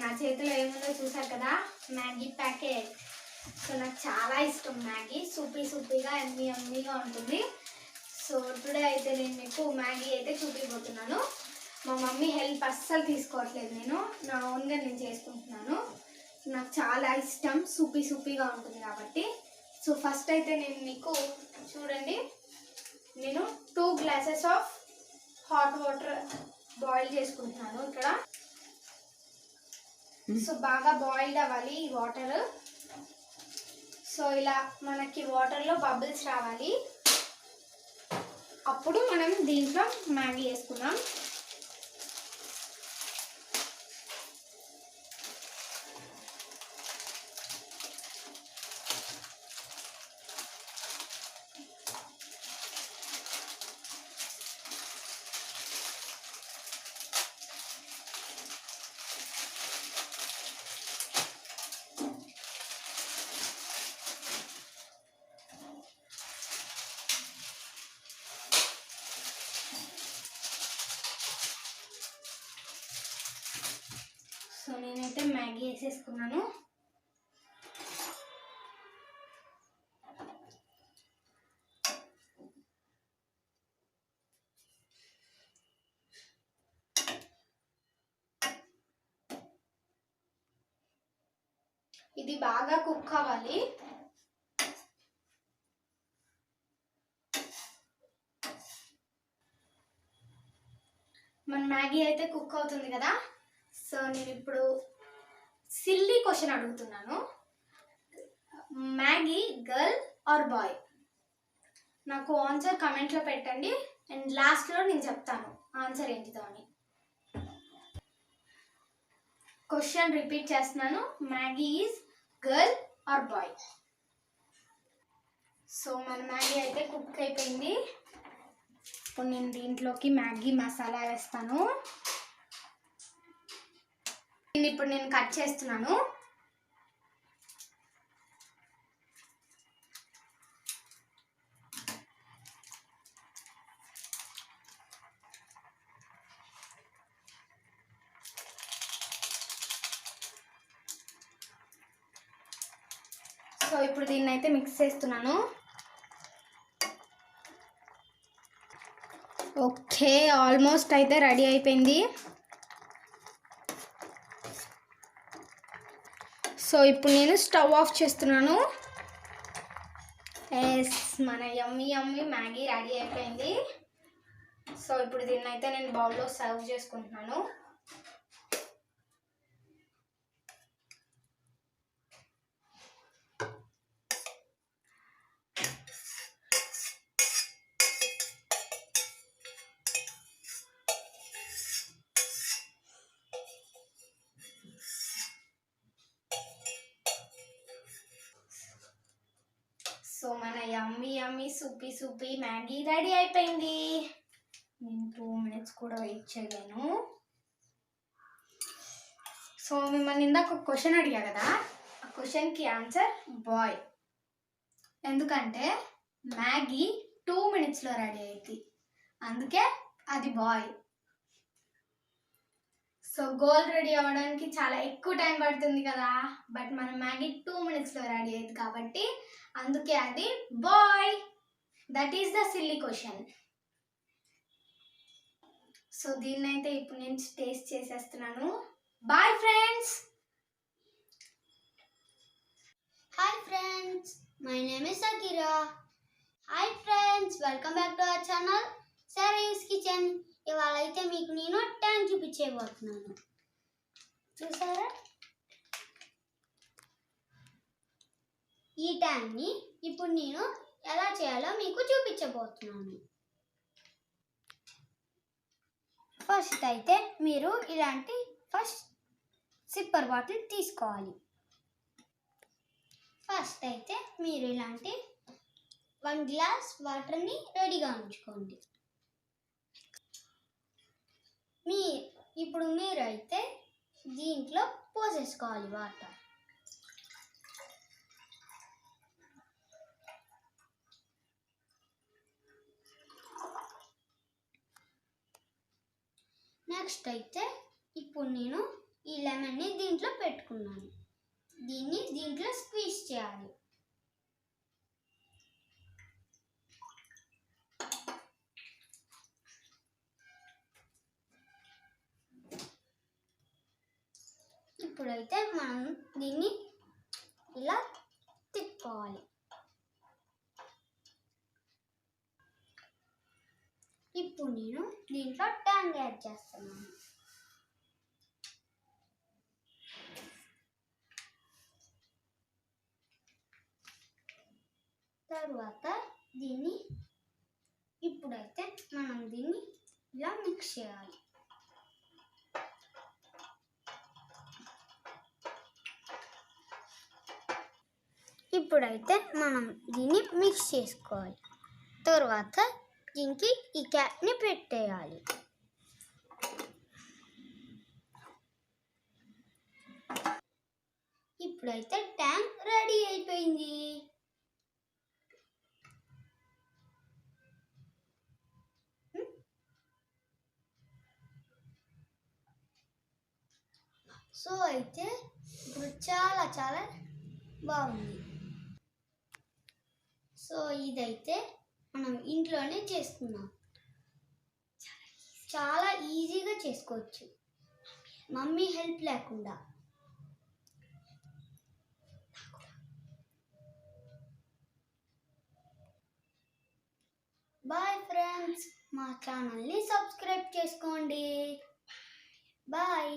నా చేతిలో ఏముందో చూసారు కదా, మ్యాగీ ప్యాకెట్. సో నాకు చాలా ఇష్టం మ్యాగీ, సూపీగా ఎమ్మీగా ఉంటుంది. సో టుడే అయితే నేను మీకు మ్యాగీ అయితే చూపిపోతున్నాను. మా మమ్మీ హెల్ప్ అస్సలు తీసుకోవట్లేదు, నేను నా ఓన్గా నేను చేసుకుంటున్నాను. నాకు చాలా ఇష్టం, సూపీగా ఉంటుంది కాబట్టి. సో ఫస్ట్ అయితే నేను మీకు చూడండి, నేను 2 glasses of hot water boil చేసుకుంటున్నాను ఇక్కడ. సో బాగా బాయిల్డ్ అవ్వాలి ఈ వాటర్. సో ఇలా మనకి వాటర్లో బబుల్స్ రావాలి, అప్పుడు మనం దీంట్లో మ్యాగీ వేసుకున్నాం. సో నేనైతే మ్యాగీ వేసేసుకున్నాను. ఇది బాగా కుక్ అవ్వాలి. మన మ్యాగీ అయితే కుక్ అవుతుంది కదా. సో నేను ఇప్పుడు సిల్లీ క్వశ్చన్ అడుగుతున్నాను. Maggi girl or boy? నాకు ఆన్సర్ కమెంట్లో పెట్టండి, అండ్ లాస్ట్లో నేను చెప్తాను ఆన్సర్ ఏంటిదో అని. క్వశ్చన్ రిపీట్ చేస్తున్నాను, Maggi is girl or boy? So మన మ్యాగీ అయితే కుక్ అయిపోయింది. ఇప్పుడు నేను దీంట్లోకి మ్యాగీ మసాలా వేస్తాను. ఇప్పుడు నేను కట్ చేస్తున్నాను. సో ఇప్పుడు దీన్ని అయితే మిక్స్ చేస్తున్నాను. ఓకే, ఆల్మోస్ట్ అయితే రెడీ అయిపోయింది. సో ఇప్పుడు నేను స్టవ్ ఆఫ్ చేస్తున్నాను. ఎస్, మన యమ్మీ మ్యాగీ రెడీ అయిపోయింది. సో ఇప్పుడు దీన్ని అయితే నేను బౌల్లో సర్వ్ చేసుకుంటున్నాను. సో మన యమ్మీ సూపీ మ్యాగీ రెడీ అయిపోయింది. నేను 2 minutes కూడా వెయిట్ చేయలేను. సో మిమ్మల్ని ఇందాక ఒక క్వశ్చన్ అడిగా కదా, ఆ క్వశ్చన్కి ఆన్సర్ బాయ్. ఎందుకంటే మ్యాగీ 2 minutesలో రెడీ అయింది, అందుకే అది బాయ్. సో గోల్ రెడీ అవ్వడానికి చాలా ఎక్కువ టైం పడుతుంది కదా, బట్ మన మ్యాగీ 2 minutesలో రెడీ అయింది కాబట్టి అందుకే అది bye. That is the silly question. So దీన్ని అయితే ఇప్పుడు నేను టేస్ట్ చేసేస్తున్నాను. Bye friends. Hi friends, my name is Akira. Hi friends, welcome back to our channel Sari's kitchen. ఇవాళ అయితే మీకు నేను ట్యాంక్ చూపించబోతున్నాను. చూసారా, ఈ ట్యాంక్ని ఇప్పుడు నేను ఎలా చేయాలో మీకు చూపించబోతున్నాను. ఫస్ట్ అయితే మీరు ఇలాంటి సిప్పర్ బాటిల్ తీసుకోవాలి. ఫస్ట్ అయితే మీరు ఇలాంటి 1 గ్లాస్ వాటర్ని రెడీగా ఉంచుకోండి. ఇప్పుడు మీరైతే దీంట్లో పోసేసుకోవాలి వాటర్. నెక్స్ట్ అయితే ఇప్పుడు నేను ఈ లెమన్ని దీంట్లో పెట్టుకున్నాను. దీన్ని దీంట్లో స్క్వీజ్ చేయాలి. ఇప్పుడైతే మనం దీన్ని ఇలా తిప్పుకోవాలి. ఇప్పుడు నేను దీంట్లో ట్యాంగ్ యాడ్ చేస్తున్నాను. తర్వాత ఇప్పుడైతే మనం దీన్ని ఇలా మిక్స్ చేయాలి. ఇప్పుడైతే మనం దీన్ని మిక్స్ చేసుకోవాలి. తర్వాత దీనికి ఈ క్యాప్ని పెట్టేయాలి. ఇప్పుడైతే ట్యాంక్ రెడీ అయిపోయింది. సో అయితే ఇప్పుడు చాలా చాలా బాగుంది. సో ఇదైతే మనం ఇంట్లోనే చేసుకున్నాం. చాలా ఈజీగా చేసుకోవచ్చు, మమ్మీ హెల్ప్ లేకుండా. బాయ్ ఫ్రెండ్స్, మా ఛానల్ని సబ్స్క్రైబ్ చేసుకోండి. బాయ్.